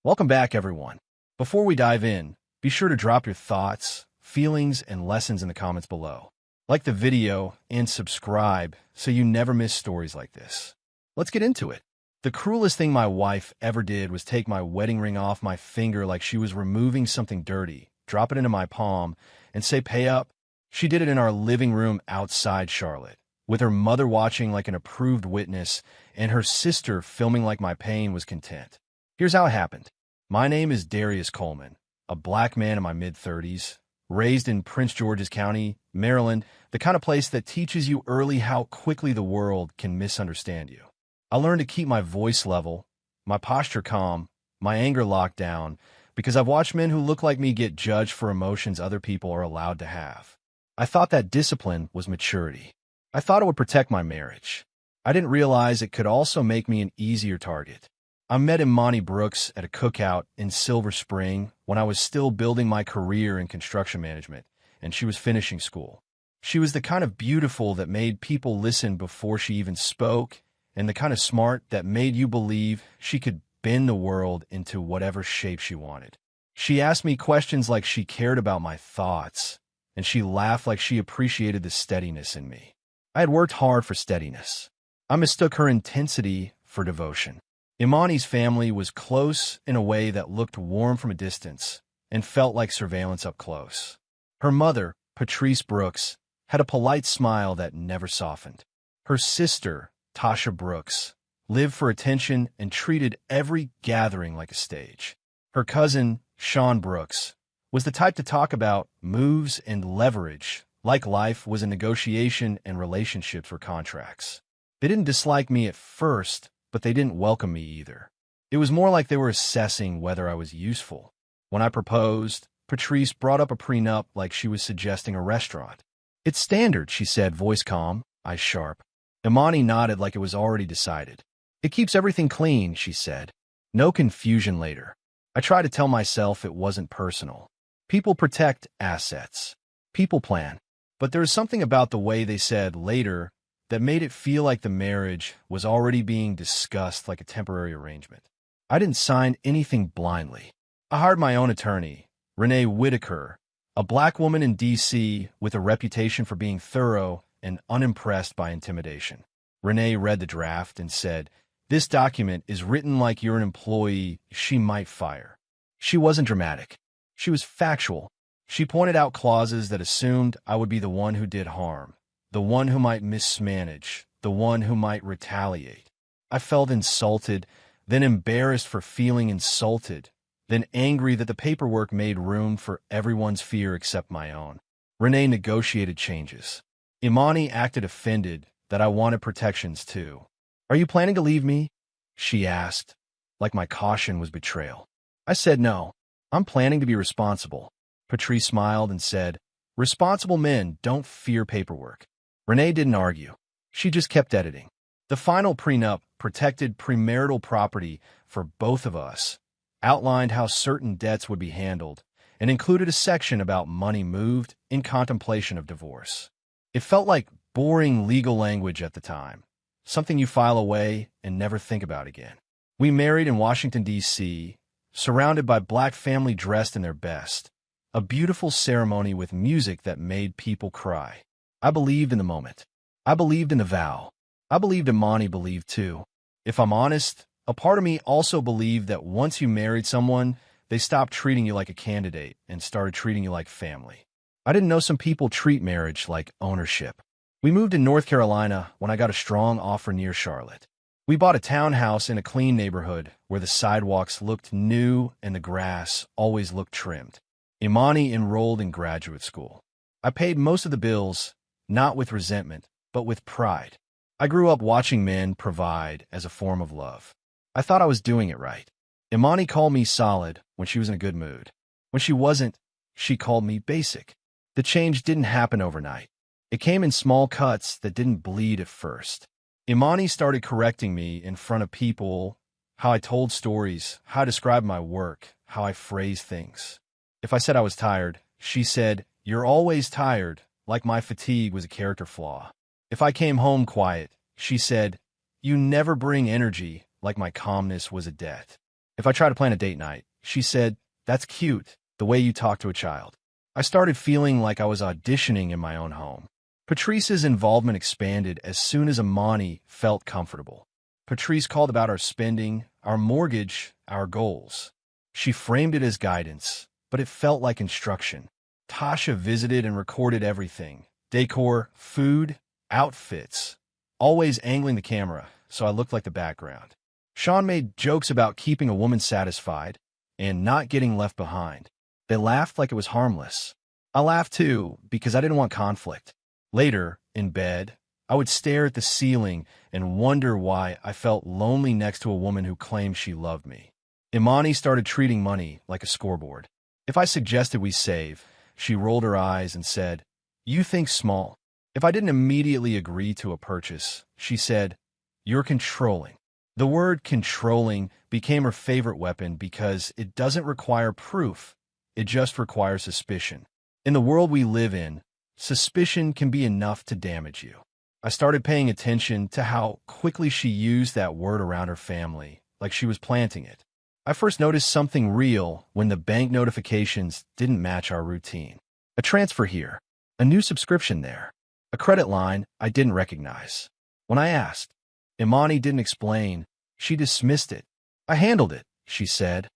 Welcome back, everyone. Before we dive in, be sure to drop your thoughts, feelings, and lessons in the comments below. Like the video and subscribe so you never miss stories like this. Let's get into it. The cruelest thing my wife ever did was take my wedding ring off my finger like she was removing something dirty, drop it into my palm, and say, "Pay up." She did it in our living room outside Charlotte, with her mother watching like an approved witness and her sister filming like my pain was content. Here's how it happened. My name is Darius Coleman, a black man in my mid-30s, raised in Prince George's County, Maryland, the kind of place that teaches you early how quickly the world can misunderstand you. I learned to keep my voice level, my posture calm, my anger locked down, because I've watched men who look like me get judged for emotions other people are allowed to have. I thought that discipline was maturity. I thought it would protect my marriage. I didn't realize it could also make me an easier target. I met Imani Brooks at a cookout in Silver Spring when I was still building my career in construction management, and she was finishing school. She was the kind of beautiful that made people listen before she even spoke, and the kind of smart that made you believe she could bend the world into whatever shape she wanted. She asked me questions like she cared about my thoughts, and she laughed like she appreciated the steadiness in me. I had worked hard for steadiness. I mistook her intensity for devotion. Imani's family was close in a way that looked warm from a distance and felt like surveillance up close. Her mother, Patrice Brooks, had a polite smile that never softened. Her sister, Tasha Brooks, lived for attention and treated every gathering like a stage. Her cousin, Sean Brooks, was the type to talk about moves and leverage, like life was a negotiation and relationships were contracts. They didn't dislike me at first, but they didn't welcome me either. It was more like they were assessing whether I was useful. When I proposed, Patrice brought up a prenup like she was suggesting a restaurant. "It's standard," she said, voice calm, eyes sharp. Imani nodded like it was already decided. "It keeps everything clean," she said. No confusion later. I tried to tell myself it wasn't personal. People protect assets. People plan. But there was something about the way they said later that made it feel like the marriage was already being discussed like a temporary arrangement. I didn't sign anything blindly. I hired my own attorney, Renee Whitaker, a black woman in D.C. with a reputation for being thorough and unimpressed by intimidation. Renee read the draft and said, "This document is written like you're an employee she might fire." She wasn't dramatic. She was factual. She pointed out clauses that assumed I would be the one who did harm, the one who might mismanage, the one who might retaliate. I felt insulted, then embarrassed for feeling insulted, then angry that the paperwork made room for everyone's fear except my own. Renee negotiated changes. Imani acted offended that I wanted protections too. "Are you planning to leave me?" she asked, like my caution was betrayal. I said no. "I'm planning to be responsible." Patrice smiled and said, "Responsible men don't fear paperwork." Renee didn't argue. She just kept editing. The final prenup protected premarital property for both of us, outlined how certain debts would be handled, and included a section about money moved in contemplation of divorce. It felt like boring legal language at the time, something you file away and never think about again. We married in Washington, D.C., surrounded by black family dressed in their best, a beautiful ceremony with music that made people cry. I believed in the moment. I believed in the vow. I believed Imani believed too. If I'm honest, a part of me also believed that once you married someone, they stopped treating you like a candidate and started treating you like family. I didn't know some people treat marriage like ownership. We moved to North Carolina when I got a strong offer near Charlotte. We bought a townhouse in a clean neighborhood where the sidewalks looked new and the grass always looked trimmed. Imani enrolled in graduate school. I paid most of the bills, not with resentment, but with pride. I grew up watching men provide as a form of love. I thought I was doing it right. Imani called me solid when she was in a good mood. When she wasn't, she called me basic. The change didn't happen overnight. It came in small cuts that didn't bleed at first. Imani started correcting me in front of people, how I told stories, how I described my work, how I phrased things. If I said I was tired, she said, "You're always tired," like my fatigue was a character flaw. If I came home quiet, she said, "You never bring energy," like my calmness was a debt. If I tried to plan a date night, she said, "That's cute, the way you talk to a child." I started feeling like I was auditioning in my own home. Patrice's involvement expanded as soon as Amani felt comfortable. Patrice called about our spending, our mortgage, our goals. She framed it as guidance, but it felt like instruction. Tasha visited and recorded everything: decor, food, outfits, always angling the camera so I looked like the background. Sean made jokes about keeping a woman satisfied and not getting left behind. They laughed like it was harmless. I laughed too, because I didn't want conflict. Later, in bed, I would stare at the ceiling and wonder why I felt lonely next to a woman who claimed she loved me. Imani started treating money like a scoreboard. If I suggested we save, she rolled her eyes and said, "You think small." If I didn't immediately agree to a purchase, she said, "You're controlling." The word controlling became her favorite weapon because it doesn't require proof, it just requires suspicion. In the world we live in, suspicion can be enough to damage you. I started paying attention to how quickly she used that word around her family, like she was planting it. I first noticed something real when the bank notifications didn't match our routine. A transfer here, a new subscription there, a credit line I didn't recognize. When I asked, Imani didn't explain. She dismissed it. "I handled it," she said,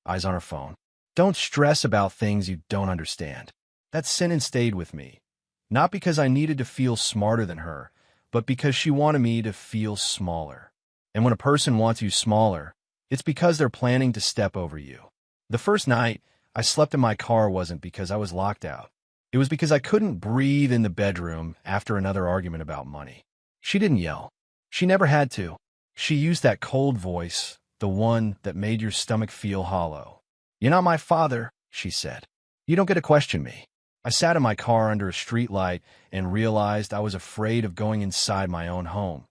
eyes on her phone. "Don't stress about things you don't understand." That sentence stayed with me, not because I needed to feel smarter than her, but because she wanted me to feel smaller. And when a person wants you smaller, it's because they're planning to step over you. The first night I slept in my car wasn't because I was locked out. It was because I couldn't breathe in the bedroom after another argument about money. She didn't yell. She never had to. She used that cold voice, the one that made your stomach feel hollow. "You're not my father," she said. "You don't get to question me." I sat in my car under a streetlight and realized I was afraid of going inside my own home.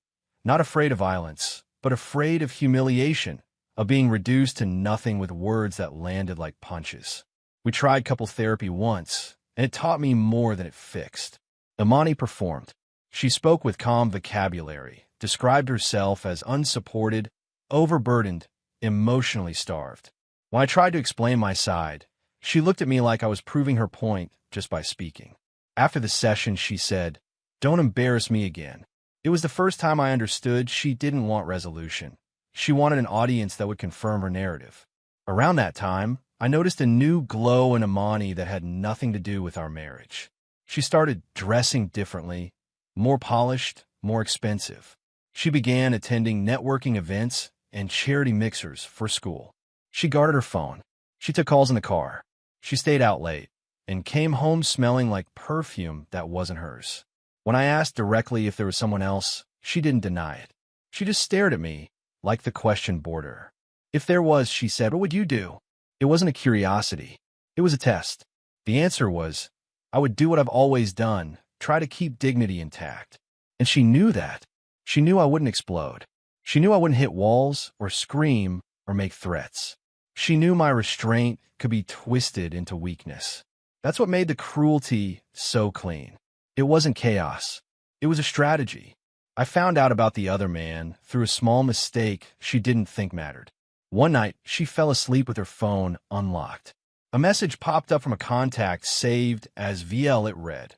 Not afraid of violence, but afraid of humiliation, of being reduced to nothing with words that landed like punches. We tried couple therapy once, and it taught me more than it fixed. Imani performed. She spoke with calm vocabulary, described herself as unsupported, overburdened, emotionally starved. When I tried to explain my side, she looked at me like I was proving her point just by speaking. After the session, she said, "Don't embarrass me again." It was the first time I understood she didn't want resolution. She wanted an audience that would confirm her narrative. Around that time, I noticed a new glow in Imani that had nothing to do with our marriage. She started dressing differently, more polished, more expensive. She began attending networking events and charity mixers for school. She guarded her phone. She took calls in the car. She stayed out late and came home smelling like perfume that wasn't hers. When I asked directly if there was someone else, she didn't deny it. She just stared at me like the question bored her. "If there was," she said, "what would you do?" It wasn't a curiosity. It was a test. The answer was, I would do what I've always done, try to keep dignity intact. And she knew that. She knew I wouldn't explode. She knew I wouldn't hit walls or scream or make threats. She knew my restraint could be twisted into weakness. That's what made the cruelty so clean. It wasn't chaos. It was a strategy. I found out about the other man through a small mistake she didn't think mattered. One night, she fell asleep with her phone unlocked. A message popped up from a contact saved as VL. It read,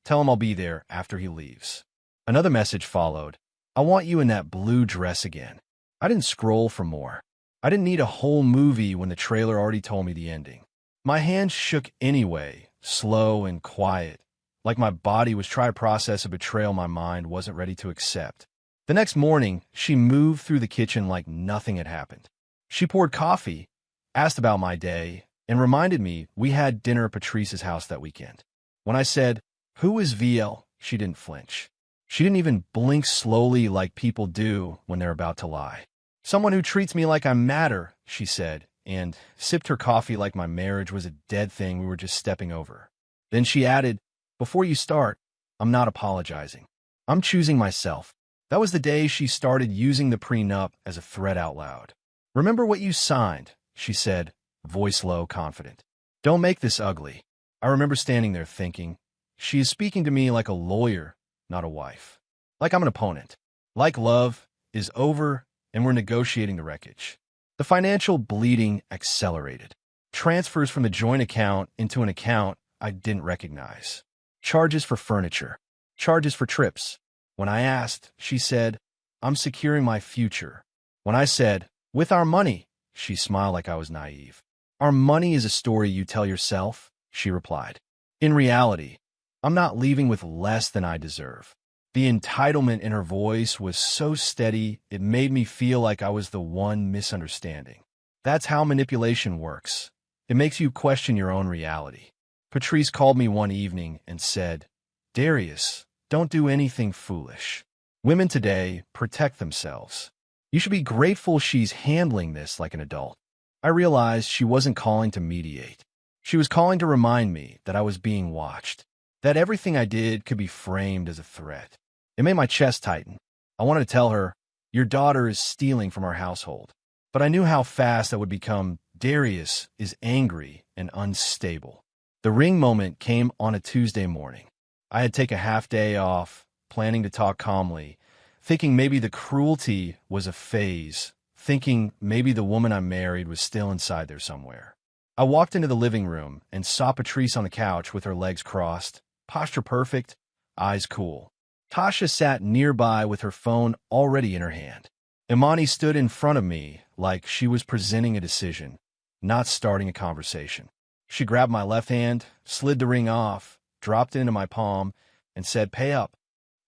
"Tell him I'll be there after he leaves." Another message followed, "I want you in that blue dress again." I didn't scroll for more. I didn't need a whole movie when the trailer already told me the ending. My hands shook anyway, slow and quiet, like my body was trying to process a betrayal my mind wasn't ready to accept. The next morning, she moved through the kitchen like nothing had happened. She poured coffee, asked about my day, and reminded me we had dinner at Patrice's house that weekend. When I said, "Who is VL?" she didn't flinch. She didn't even blink slowly like people do when they're about to lie. "Someone who treats me like I matter," she said, and sipped her coffee like my marriage was a dead thing we were just stepping over. Then she added, "Before you start, I'm not apologizing. I'm choosing myself." That was the day she started using the prenup as a threat out loud. "Remember what you signed," she said, voice low, confident. "Don't make this ugly." I remember standing there thinking, she is speaking to me like a lawyer, not a wife. Like I'm an opponent. Like love is over and we're negotiating the wreckage. The financial bleeding accelerated. Transfers from the joint account into an account I didn't recognize. Charges for furniture. Charges for trips. When I asked, she said, "I'm securing my future." When I said, "With our money," she smiled like I was naive. "Our money is a story you tell yourself," she replied. In reality, I'm not leaving with less than I deserve. The entitlement in her voice was so steady, it made me feel like I was the one misunderstanding. That's how manipulation works. It makes you question your own reality. Patrice called me one evening and said, "Darius, don't do anything foolish. Women today protect themselves. You should be grateful she's handling this like an adult." I realized she wasn't calling to mediate. She was calling to remind me that I was being watched, that everything I did could be framed as a threat. It made my chest tighten. I wanted to tell her, "Your daughter is stealing from our household." But I knew how fast that would become, "Darius is angry and unstable." The ring moment came on a Tuesday morning. I had taken a half day off, planning to talk calmly, thinking maybe the cruelty was a phase, thinking maybe the woman I married was still inside there somewhere. I walked into the living room and saw Patrice on the couch with her legs crossed, posture perfect, eyes cool. Tasha sat nearby with her phone already in her hand. Imani stood in front of me like she was presenting a decision, not starting a conversation. She grabbed my left hand, slid the ring off, dropped it into my palm, and said, "Pay up."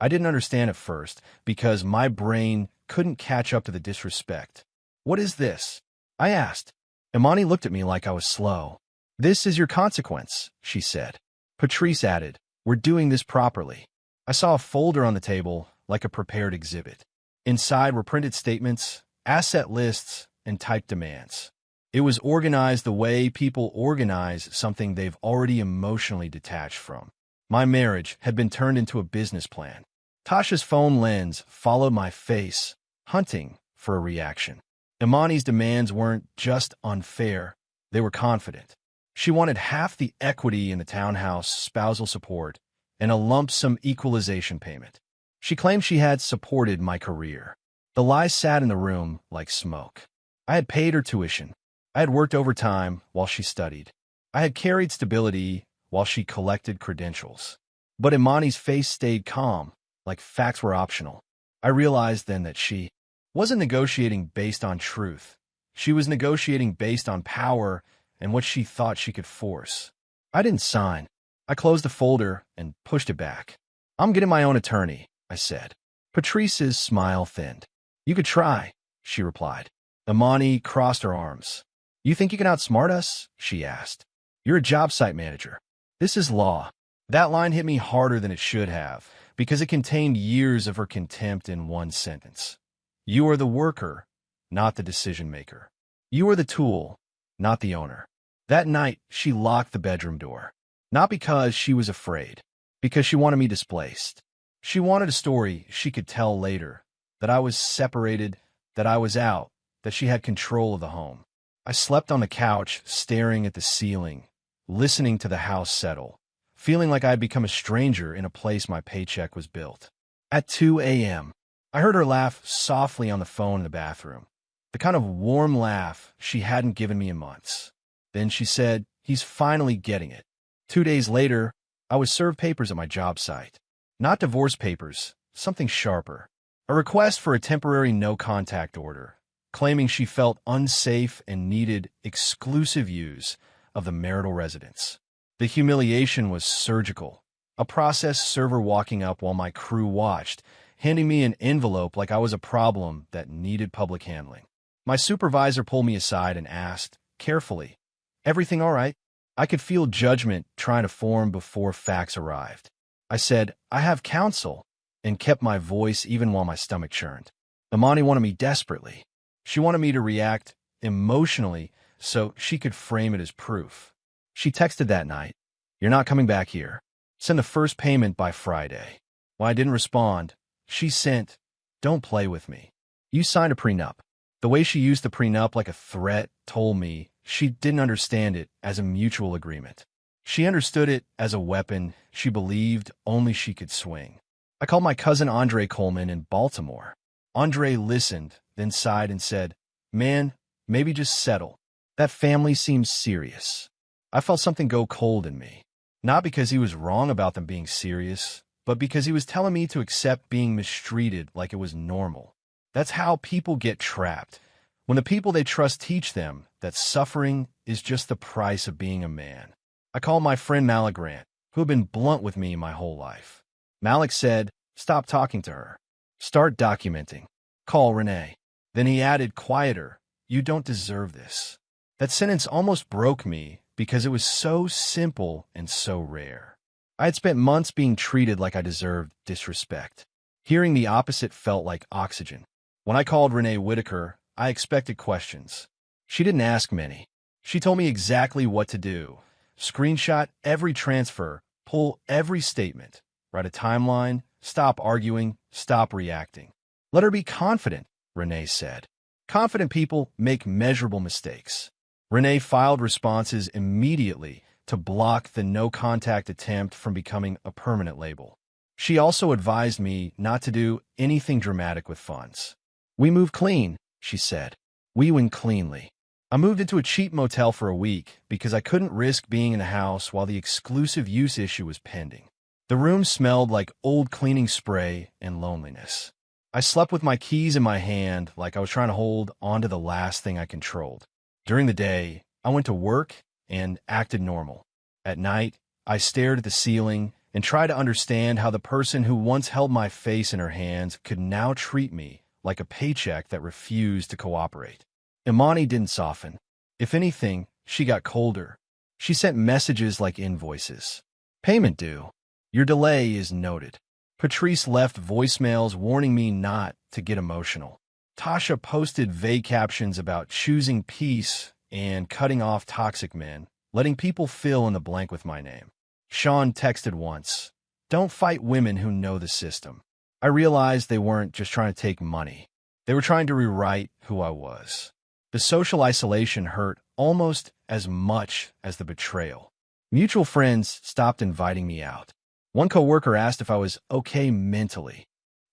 I didn't understand at first because my brain couldn't catch up to the disrespect. "What is this?" I asked. Imani looked at me like I was slow. "This is your consequence," she said. Patrice added, "We're doing this properly." I saw a folder on the table, like a prepared exhibit. Inside were printed statements, asset lists, and typed demands. It was organized the way people organize something they've already emotionally detached from. My marriage had been turned into a business plan. Tasha's phone lens followed my face, hunting for a reaction. Imani's demands weren't just unfair, they were confident. She wanted half the equity in the townhouse, spousal support, and a lump sum equalization payment. She claimed she had supported my career. The lies sat in the room like smoke. I had paid her tuition. I had worked overtime while she studied. I had carried stability while she collected credentials. But Imani's face stayed calm, like facts were optional. I realized then that she wasn't negotiating based on truth. She was negotiating based on power and what she thought she could force. I didn't sign. I closed the folder and pushed it back. "I'm getting my own attorney," I said. Patrice's smile thinned. "You could try," she replied. Imani crossed her arms. "You think you can outsmart us?" she asked. "You're a job site manager. This is law." That line hit me harder than it should have, because it contained years of her contempt in one sentence. You are the worker, not the decision maker. You are the tool, not the owner. That night, she locked the bedroom door. Not because she was afraid, because she wanted me displaced. She wanted a story she could tell later, that I was separated, that I was out, that she had control of the home. I slept on the couch, staring at the ceiling, listening to the house settle, feeling like I had become a stranger in a place my paycheck was built. At 2 a.m., I heard her laugh softly on the phone in the bathroom, the kind of warm laugh she hadn't given me in months. Then she said, "He's finally getting it." 2 days later, I was served papers at my job site. Not divorce papers, something sharper. A request for a temporary no-contact order, claiming she felt unsafe and needed exclusive use of the marital residence. The humiliation was surgical. A process server walking up while my crew watched, handing me an envelope like I was a problem that needed public handling. My supervisor pulled me aside and asked, carefully, "Everything all right?" I could feel judgment trying to form before facts arrived. I said, "I have counsel," and kept my voice even while my stomach churned. Imani wanted me desperately. She wanted me to react emotionally so she could frame it as proof. She texted that night, "You're not coming back here. Send the first payment by Friday." When I didn't respond, she sent, "Don't play with me. You signed a prenup." The way she used the prenup like a threat told me she didn't understand it as a mutual agreement. She understood it as a weapon she believed only she could swing. I called my cousin Andre Coleman in Baltimore. Andre listened, then sighed and said, "Man, Maybe just settle. That family seems serious. I felt something go cold in me. Not because he was wrong about them being serious, but because he was telling me to accept being mistreated like it was normal. That's how people get trapped. When the people they trust teach them that suffering is just the price of being a man. I called my friend Malik Grant, who had been blunt with me my whole life. Malik said, "Stop talking to her. Start documenting. Call Renee." Then he added, quieter, "You don't deserve this." That sentence almost broke me because it was so simple and so rare. I had spent months being treated like I deserved disrespect. Hearing the opposite felt like oxygen. When I called Renee Whitaker, I expected questions. She didn't ask many. She told me exactly what to do. Screenshot every transfer, pull every statement, write a timeline, stop arguing, stop reacting. Let her be confident, Renee said. Confident people make measurable mistakes. Renee filed responses immediately to block the no-contact attempt from becoming a permanent label. She also advised me not to do anything dramatic with funds. "We move clean," she said. "We win cleanly." I moved into a cheap motel for a week because I couldn't risk being in a house while the exclusive use issue was pending. The room smelled like old cleaning spray and loneliness. I slept with my keys in my hand like I was trying to hold onto the last thing I controlled. During the day, I went to work and acted normal. At night, I stared at the ceiling and tried to understand how the person who once held my face in her hands could now treat me like a paycheck that refused to cooperate. Imani didn't soften. If anything, she got colder. She sent messages like invoices. "Payment due. Your delay is noted." Patrice left voicemails warning me not to get emotional. Tasha posted vague captions about choosing peace and cutting off toxic men, letting people fill in the blank with my name. Sean texted once, "Don't fight women who know the system." I realized they weren't just trying to take money. They were trying to rewrite who I was. The social isolation hurt almost as much as the betrayal. Mutual friends stopped inviting me out. One coworker asked if I was okay mentally.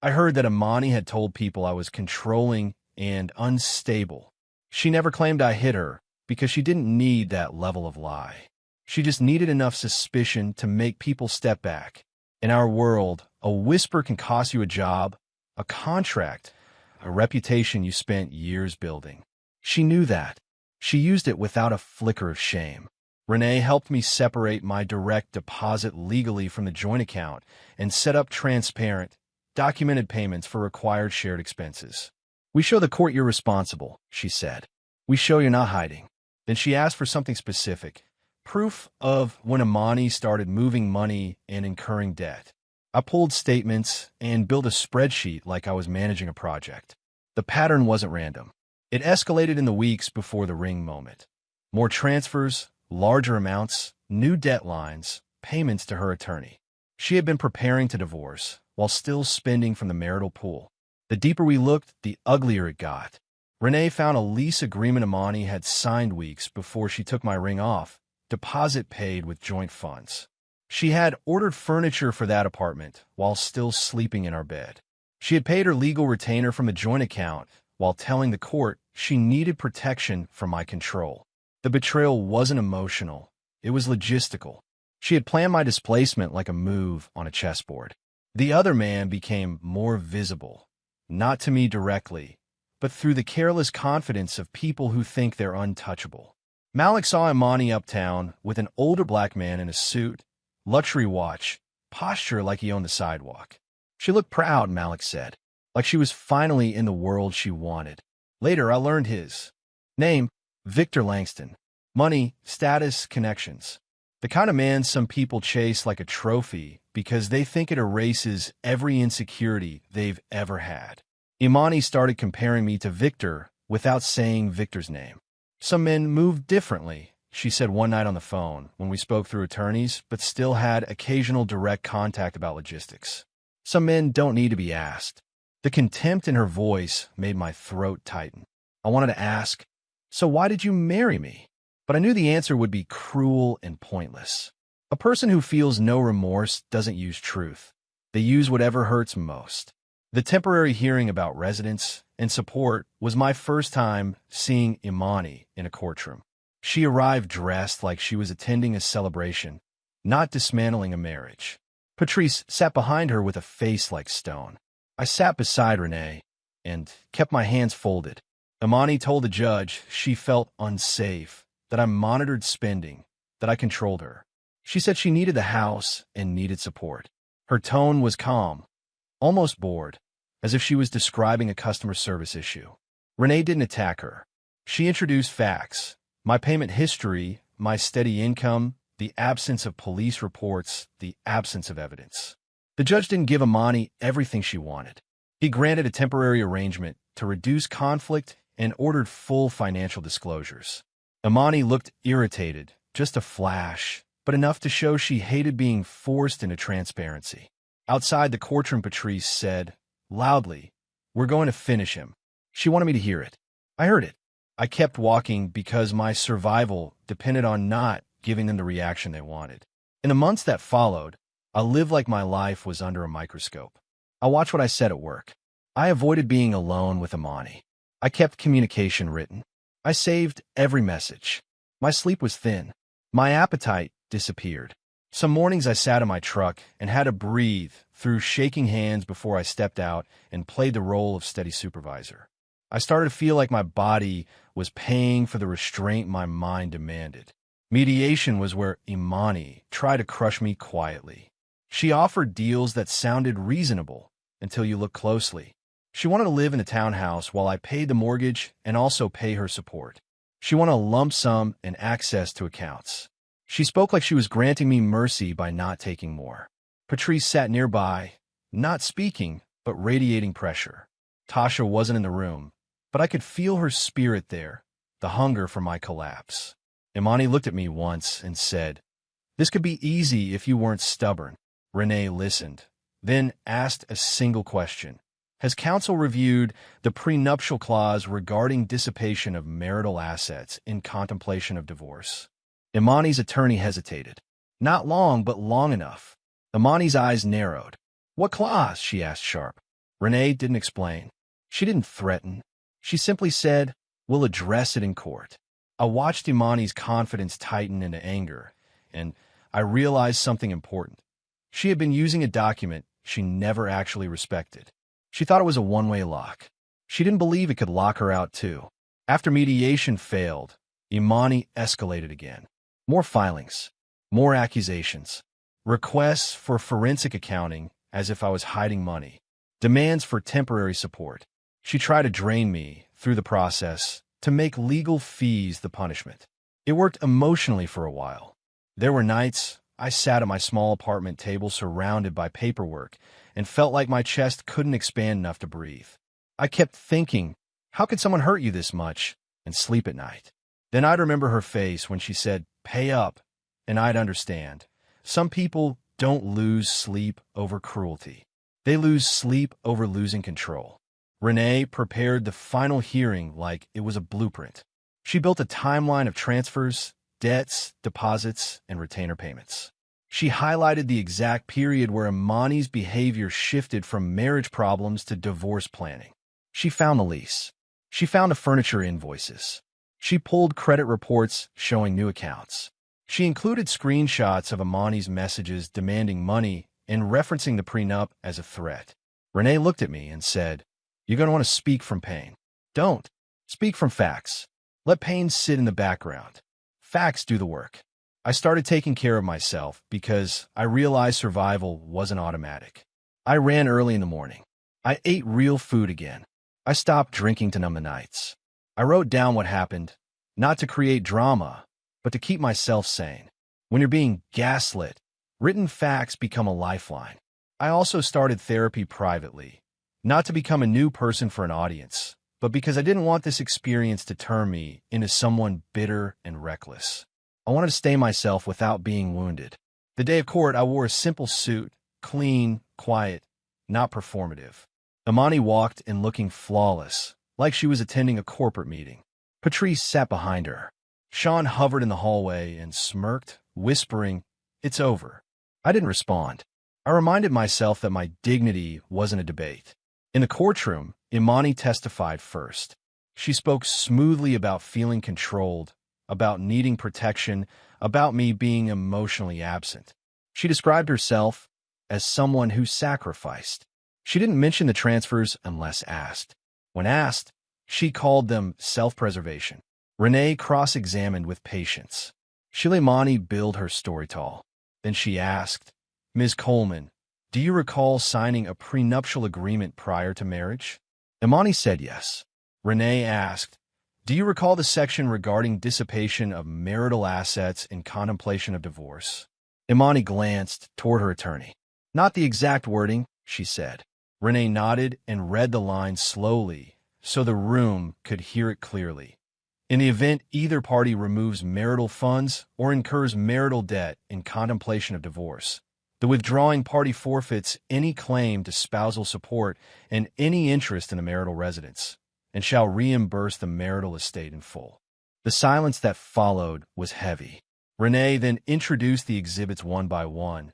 I heard that Imani had told people I was controlling and unstable. She never claimed I hit her because she didn't need that level of lie. She just needed enough suspicion to make people step back. In our world, a whisper can cost you a job, a contract, a reputation you spent years building. She knew that. She used it without a flicker of shame. Renee helped me separate my direct deposit legally from the joint account and set up transparent, documented payments for required shared expenses. "We show the court you're responsible," she said. "We show you're not hiding." Then she asked for something specific, proof of when Imani started moving money and incurring debt. I pulled statements and built a spreadsheet like I was managing a project. The pattern wasn't random. It escalated in the weeks before the ring moment. More transfers, larger amounts, new debt lines, payments to her attorney. She had been preparing to divorce while still spending from the marital pool. The deeper we looked, the uglier it got. Renee found a lease agreement Imani had signed weeks before she took my ring off, deposit paid with joint funds. She had ordered furniture for that apartment while still sleeping in our bed. She had paid her legal retainer from the joint account while telling the court she needed protection from my control. The betrayal wasn't emotional. It was logistical. She had planned my displacement like a move on a chessboard. The other man became more visible, not to me directly, but through the careless confidence of people who think they're untouchable. Malik saw Imani uptown with an older black man in a suit, luxury watch, posture like he owned the sidewalk. She looked proud, Malik said, like she was finally in the world she wanted. Later, I learned his name, Victor Langston. Money, status, connections. The kind of man some people chase like a trophy because they think it erases every insecurity they've ever had. Imani started comparing me to Victor without saying Victor's name. "Some men move differently," she said one night on the phone when we spoke through attorneys, but still had occasional direct contact about logistics. "Some men don't need to be asked." The contempt in her voice made my throat tighten. I wanted to ask, "So why did you marry me?" But I knew the answer would be cruel and pointless. A person who feels no remorse doesn't use truth. They use whatever hurts most. The temporary hearing about residence and support was my first time seeing Imani in a courtroom. She arrived dressed like she was attending a celebration, not dismantling a marriage. Patrice sat behind her with a face like stone. I sat beside Renee and kept my hands folded. Imani told the judge she felt unsafe, that I monitored spending, that I controlled her. She said she needed the house and needed support. Her tone was calm, almost bored, as if she was describing a customer service issue. Renee didn't attack her. She introduced facts: my payment history, my steady income, the absence of police reports, the absence of evidence. The judge didn't give Imani everything she wanted. He granted a temporary arrangement to reduce conflict and ordered full financial disclosures. Imani looked irritated, just a flash, but enough to show she hated being forced into transparency. Outside the courtroom, Patrice said, loudly, "We're going to finish him." She wanted me to hear it. I heard it. I kept walking because my survival depended on not giving them the reaction they wanted. In the months that followed, I lived like my life was under a microscope. I watched what I said at work. I avoided being alone with Imani. I kept communication written. I saved every message. My sleep was thin. My appetite disappeared. Some mornings I sat in my truck and had to breathe through shaking hands before I stepped out and played the role of steady supervisor. I started to feel like my body was paying for the restraint my mind demanded. Mediation was where Imani tried to crush me quietly. She offered deals that sounded reasonable until you looked closely. She wanted to live in a townhouse while I paid the mortgage and also pay her support. She wanted a lump sum and access to accounts. She spoke like she was granting me mercy by not taking more. Patrice sat nearby, not speaking, but radiating pressure. Tasha wasn't in the room, but I could feel her spirit there, the hunger for my collapse. Imani looked at me once and said, "This could be easy if you weren't stubborn." Renee listened, then asked a single question. Has counsel reviewed the prenuptial clause regarding dissipation of marital assets in contemplation of divorce? Imani's attorney hesitated. Not long, but long enough. Imani's eyes narrowed. "What clause?" she asked sharp. Renee didn't explain. She didn't threaten. She simply said, "We'll address it in court." I watched Imani's confidence tighten into anger, and I realized something important. She had been using a document she never actually respected. She thought it was a one-way lock. She didn't believe it could lock her out, too. After mediation failed, Imani escalated again. More filings, more accusations, requests for forensic accounting as if I was hiding money, demands for temporary support. She tried to drain me through the process to make legal fees the punishment. It worked emotionally for a while. There were nights I sat at my small apartment table surrounded by paperwork and felt like my chest couldn't expand enough to breathe. I kept thinking, how could someone hurt you this much and sleep at night? Then I'd remember her face when she said, "Pay up," and I'd understand. Some people don't lose sleep over cruelty. They lose sleep over losing control. Renee prepared the final hearing like it was a blueprint. She built a timeline of transfers, debts, deposits, and retainer payments. She highlighted the exact period where Imani's behavior shifted from marriage problems to divorce planning. She found the lease. She found the furniture invoices. She pulled credit reports showing new accounts. She included screenshots of Imani's messages demanding money and referencing the prenup as a threat. Renee looked at me and said, "You're going to want to speak from pain. Don't. Speak from facts. Let pain sit in the background. Facts do the work." I started taking care of myself because I realized survival wasn't automatic. I ran early in the morning. I ate real food again. I stopped drinking to numb the nights. I wrote down what happened, not to create drama, but to keep myself sane. When you're being gaslit, written facts become a lifeline. I also started therapy privately, not to become a new person for an audience, but because I didn't want this experience to turn me into someone bitter and reckless. I wanted to stay myself without being wounded. The day of court, I wore a simple suit, clean, quiet, not performative. Imani walked in looking flawless, like she was attending a corporate meeting. Patrice sat behind her. Sean hovered in the hallway and smirked, whispering, "It's over." I didn't respond. I reminded myself that my dignity wasn't a debate. In the courtroom, Imani testified first. She spoke smoothly about feeling controlled, about needing protection, about me being emotionally absent. She described herself as someone who sacrificed. She didn't mention the transfers unless asked. When asked, she called them self-preservation. Renee cross-examined with patience. She let Imani build her story tall. Then she asked, "Ms. Coleman, do you recall signing a prenuptial agreement prior to marriage?" Imani said yes. Renee asked, "Do you recall the section regarding dissipation of marital assets in contemplation of divorce?" Imani glanced toward her attorney. "Not the exact wording," she said. Renee nodded and read the line slowly so the room could hear it clearly. In the event either party removes marital funds or incurs marital debt in contemplation of divorce, the withdrawing party forfeits any claim to spousal support and any interest in the marital residence, and shall reimburse the marital estate in full. The silence that followed was heavy. Renee then introduced the exhibits one by one.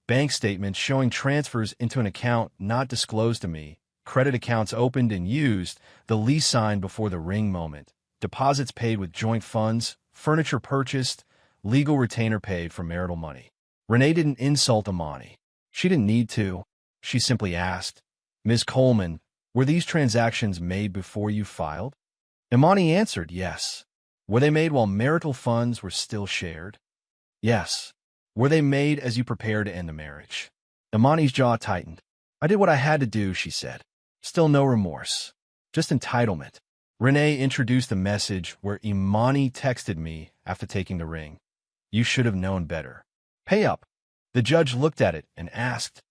Bank statements showing transfers into an account not disclosed to me, credit accounts opened and used, the lease signed before the ring moment, deposits paid with joint funds, furniture purchased, legal retainer paid for marital money. Renee didn't insult Imani. She didn't need to. She simply asked, "Ms. Coleman, were these transactions made before you filed?" Imani answered yes. "Were they made while marital funds were still shared?" "Yes." "Were they made as you prepared to end the marriage?" Imani's jaw tightened. "I did what I had to do," she said. Still no remorse. Just entitlement. Renee introduced the message where Imani texted me after taking the ring. "You should have known better. Pay up." The judge looked at it and asked,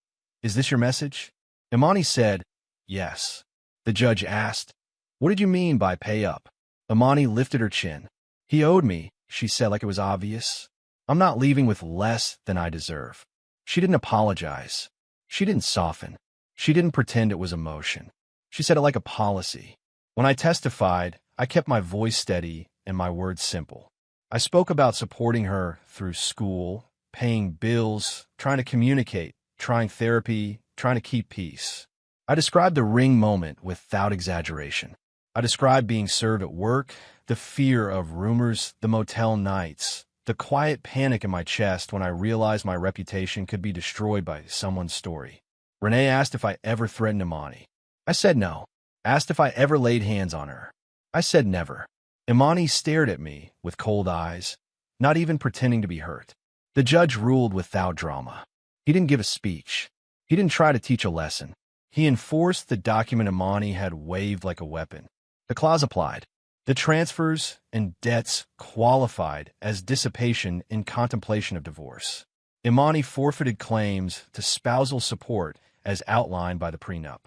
"Is this your message?" Imani said, "Yes." The judge asked, "What did you mean by pay up?" Imani lifted her chin. "He owed me," she said like it was obvious. "I'm not leaving with less than I deserve." She didn't apologize. She didn't soften. She didn't pretend it was emotion. She said it like a policy. When I testified, I kept my voice steady and my words simple. I spoke about supporting her through school, paying bills, trying to communicate, trying therapy, trying to keep peace. I described the ring moment without exaggeration. I described being served at work, the fear of rumors, the motel nights, the quiet panic in my chest when I realized my reputation could be destroyed by someone's story. Renee asked if I ever threatened Imani. I said no. Asked if I ever laid hands on her. I said never. Imani stared at me with cold eyes, not even pretending to be hurt. The judge ruled without drama. He didn't give a speech. He didn't try to teach a lesson. He enforced the document Imani had waved like a weapon. The clause applied. The transfers and debts qualified as dissipation in contemplation of divorce. Imani forfeited claims to spousal support as outlined by the prenup.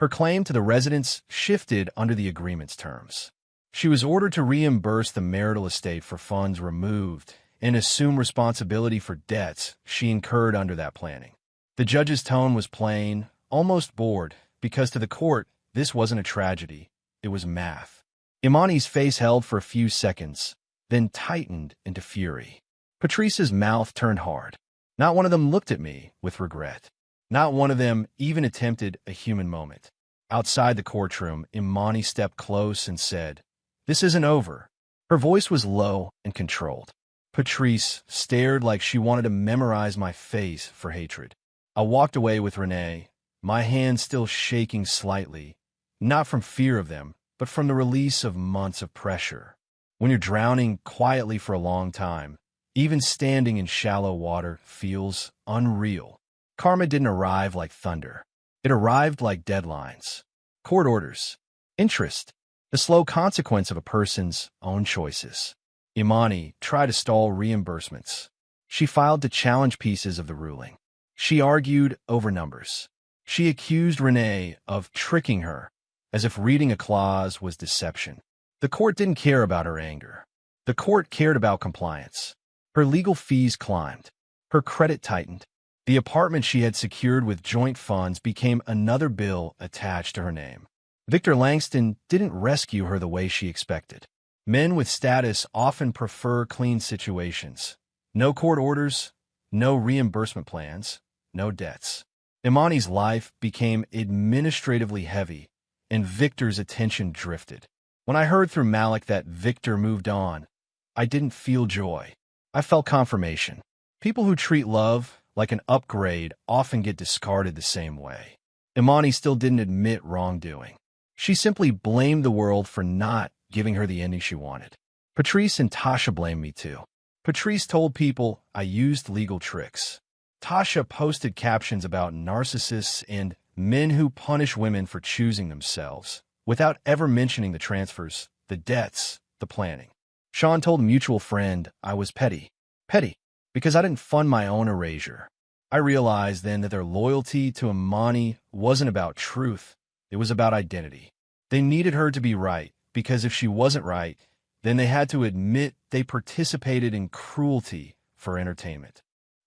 Her claim to the residence shifted under the agreement's terms. She was ordered to reimburse the marital estate for funds removed and assume responsibility for debts she incurred under that planning. The judge's tone was plain, almost bored, because to the court, this wasn't a tragedy, it was math. Imani's face held for a few seconds, then tightened into fury. Patrice's mouth turned hard. Not one of them looked at me with regret. Not one of them even attempted a human moment. Outside the courtroom, Imani stepped close and said, "This isn't over." Her voice was low and controlled. Patrice stared like she wanted to memorize my face for hatred. I walked away with Renee, my hands still shaking slightly, not from fear of them, but from the release of months of pressure. When you're drowning quietly for a long time, even standing in shallow water feels unreal. Karma didn't arrive like thunder. It arrived like deadlines, court orders, interest, the slow consequence of a person's own choices. Imani tried to stall reimbursements. She filed to challenge pieces of the ruling. She argued over numbers. She accused Renee of tricking her, as if reading a clause was deception. The court didn't care about her anger. The court cared about compliance. Her legal fees climbed. Her credit tightened. The apartment she had secured with joint funds became another bill attached to her name. Victor Langston didn't rescue her the way she expected. Men with status often prefer clean situations. No court orders, no reimbursement plans, no debts. Imani's life became administratively heavy, and Victor's attention drifted. When I heard through Malik that Victor moved on, I didn't feel joy. I felt confirmation. People who treat love like an upgrade often get discarded the same way. Imani still didn't admit wrongdoing. She simply blamed the world for not giving her the ending she wanted. Patrice and Tasha blamed me too. Patrice told people I used legal tricks. Tasha posted captions about narcissists and men who punish women for choosing themselves, without ever mentioning the transfers, the debts, the planning. Sean told a mutual friend I was petty. Petty, because I didn't fund my own erasure. I realized then that their loyalty to Imani wasn't about truth, it was about identity. They needed her to be right, because if she wasn't right, then they had to admit they participated in cruelty for entertainment.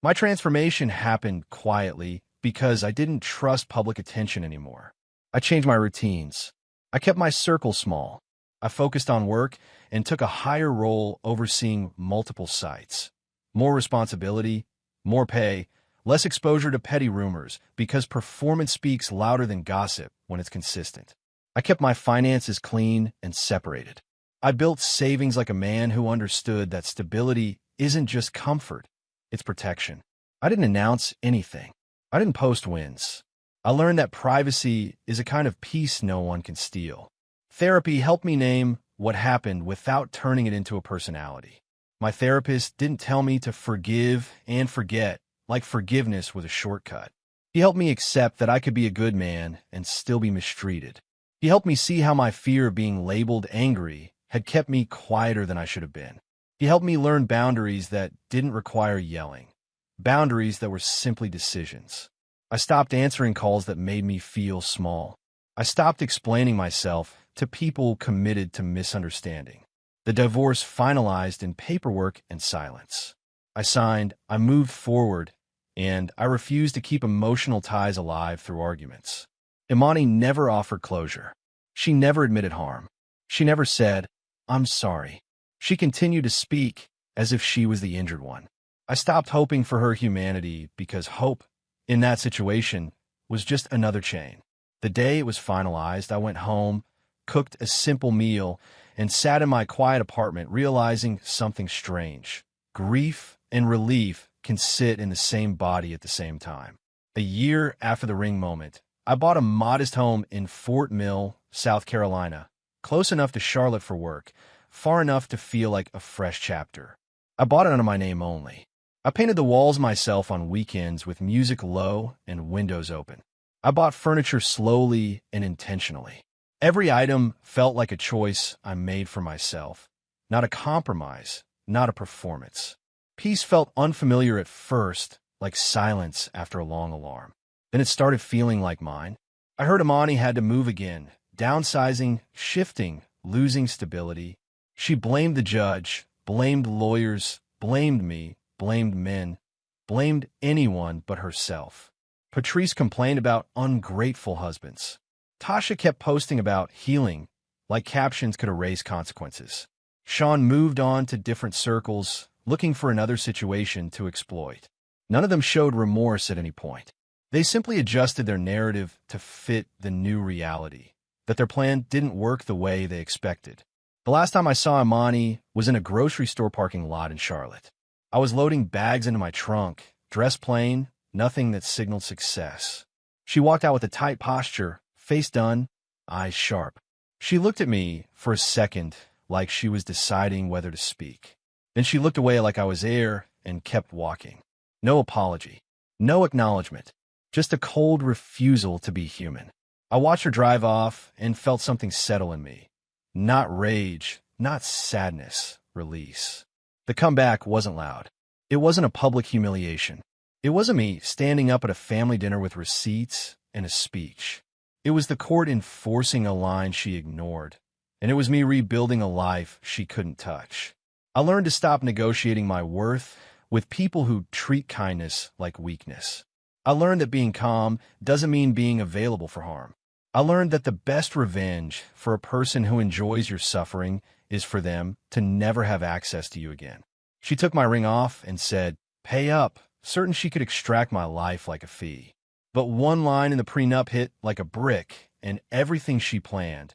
My transformation happened quietly because I didn't trust public attention anymore. I changed my routines. I kept my circle small. I focused on work and took a higher role overseeing multiple sites. More responsibility, more pay, less exposure to petty rumors, because performance speaks louder than gossip when it's consistent. I kept my finances clean and separated. I built savings like a man who understood that stability isn't just comfort, it's protection. I didn't announce anything. I didn't post wins. I learned that privacy is a kind of peace no one can steal. Therapy helped me name what happened without turning it into a personality. My therapist didn't tell me to forgive and forget, like forgiveness was a shortcut. He helped me accept that I could be a good man and still be mistreated. He helped me see how my fear of being labeled angry had kept me quieter than I should have been. He helped me learn boundaries that didn't require yelling, boundaries that were simply decisions. I stopped answering calls that made me feel small. I stopped explaining myself to people committed to misunderstanding. The divorce finalized in paperwork and silence. I signed, I moved forward, and I refused to keep emotional ties alive through arguments. Imani never offered closure. She never admitted harm. She never said, "I'm sorry." She continued to speak as if she was the injured one. I stopped hoping for her humanity because hope, in that situation, was just another chain. The day it was finalized, I went home, cooked a simple meal, and sat in my quiet apartment realizing something strange. Grief and relief can sit in the same body at the same time. A year after the ring moment, I bought a modest home in Fort Mill, South Carolina, close enough to Charlotte for work, far enough to feel like a fresh chapter. I bought it under my name only. I painted the walls myself on weekends with music low and windows open. I bought furniture slowly and intentionally. Every item felt like a choice I made for myself, not a compromise, not a performance. Peace felt unfamiliar at first, like silence after a long alarm. Then it started feeling like mine. I heard Imani had to move again, downsizing, shifting, losing stability. She blamed the judge, blamed lawyers, blamed me, blamed men, blamed anyone but herself. Patrice complained about ungrateful husbands. Tasha kept posting about healing, like captions could erase consequences. Sean moved on to different circles, looking for another situation to exploit. None of them showed remorse at any point. They simply adjusted their narrative to fit the new reality, that their plan didn't work the way they expected. The last time I saw Imani was in a grocery store parking lot in Charlotte. I was loading bags into my trunk, dressed plain, nothing that signaled success. She walked out with a tight posture, face done, eyes sharp. She looked at me for a second like she was deciding whether to speak. Then she looked away like I was air and kept walking. No apology, no acknowledgement, just a cold refusal to be human. I watched her drive off and felt something settle in me. Not rage, not sadness, release. The comeback wasn't loud. It wasn't a public humiliation. It wasn't me standing up at a family dinner with receipts and a speech. It was the court enforcing a line she ignored, and it was me rebuilding a life she couldn't touch. I learned to stop negotiating my worth with people who treat kindness like weakness. I learned that being calm doesn't mean being available for harm. I learned that the best revenge for a person who enjoys your suffering is for them to never have access to you again. She took my ring off and said, "Pay up," certain she could extract my life like a fee. But one line in the prenup hit like a brick, and everything she planned,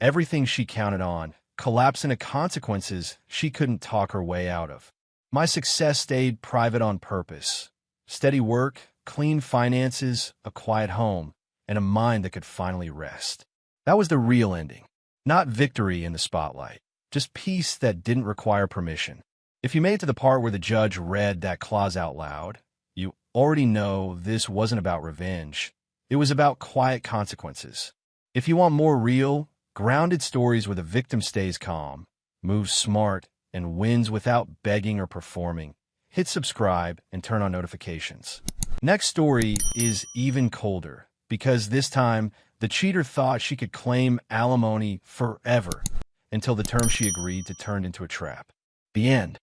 everything she counted on, collapsed into consequences she couldn't talk her way out of. My success stayed private on purpose. Steady work, clean finances, a quiet home, and a mind that could finally rest. That was the real ending. Not victory in the spotlight, just peace that didn't require permission. If you made it to the part where the judge read that clause out loud, you already know this wasn't about revenge. It was about quiet consequences. If you want more real, grounded stories where the victim stays calm, moves smart, and wins without begging or performing, hit subscribe and turn on notifications. Next story is even colder, because this time the cheater thought she could claim alimony forever until the term she agreed to turned into a trap. The end.